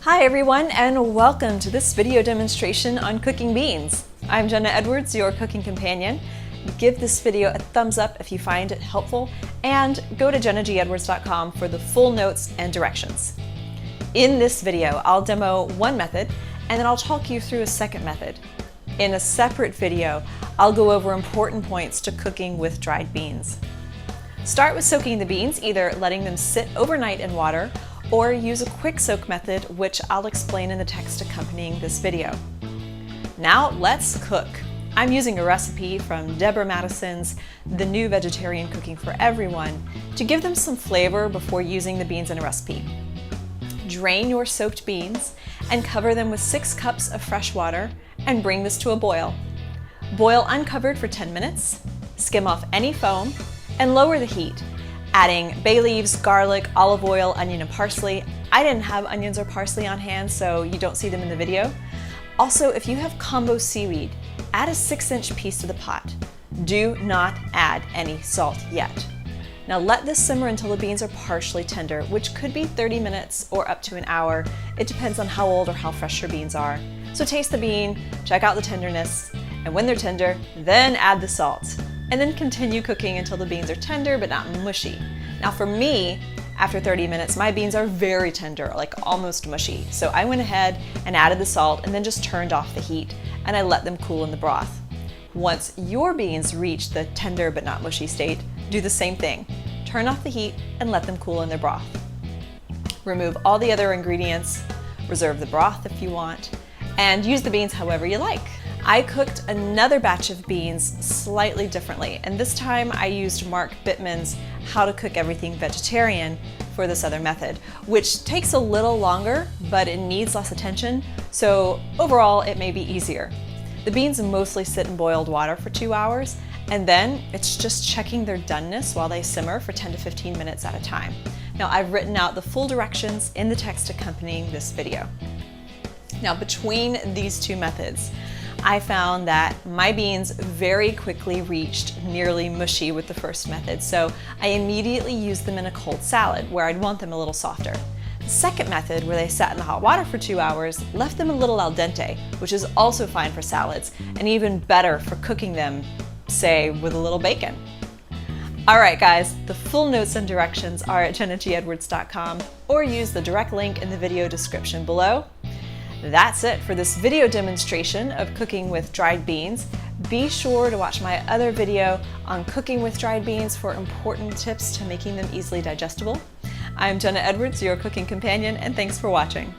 Hi everyone, and welcome to this video demonstration on cooking beans. I'm Jenna Edwards, your cooking companion. Give this video a thumbs up if you find it helpful, and go to jennagedwards.com for the full notes and directions. In this video, I'll demo one method, and then I'll talk you through a second method. In a separate video, I'll go over important points to cooking with dried beans. Start with soaking the beans, either letting them sit overnight in water or use a quick soak method, which I'll explain in the text accompanying this video. Now let's cook. I'm using a recipe from Deborah Madison's The New Vegetarian Cooking for Everyone to give them some flavor before using the beans in a recipe. Drain your soaked beans and cover them with 6 cups of fresh water and bring this to a boil. Boil uncovered for 10 minutes, skim off any foam, and lower the heat, adding bay leaves, garlic, olive oil, onion, and parsley. I didn't have onions or parsley on hand, so you don't see them in the video. Also, if you have kombu seaweed, add a 6-inch piece to the pot. Do not add any salt yet. Now let this simmer until the beans are partially tender, which could be 30 minutes or up to an hour. It depends on how old or how fresh your beans are. So taste the bean, check out the tenderness, and when they're tender, then add the salt. And then continue cooking until the beans are tender but not mushy. Now for me, after 30 minutes, my beans are very tender, like almost mushy. So I went ahead and added the salt and then just turned off the heat, and I let them cool in the broth. Once your beans reach the tender but not mushy state, do the same thing. Turn off the heat and let them cool in their broth. Remove all the other ingredients, reserve the broth if you want, and use the beans however you like. I cooked another batch of beans slightly differently, and this time I used Mark Bittman's How to Cook Everything Vegetarian for this other method, which takes a little longer, but it needs less attention, so overall it may be easier. The beans mostly sit in boiled water for 2 hours, and then it's just checking their doneness while they simmer for 10 to 15 minutes at a time. Now I've written out the full directions in the text accompanying this video. Now between these two methods, I found that my beans very quickly reached nearly mushy with the first method, so I immediately used them in a cold salad where I'd want them a little softer. The second method, where they sat in the hot water for 2 hours, left them a little al dente, which is also fine for salads and even better for cooking them, say, with a little bacon. Alright guys, the full notes and directions are at jennagedwards.com, or use the direct link in the video description below. That's it for this video demonstration of cooking with dried beans. Be sure to watch my other video on cooking with dried beans for important tips to making them easily digestible. I'm Jenna Edwards, your cooking companion, and thanks for watching.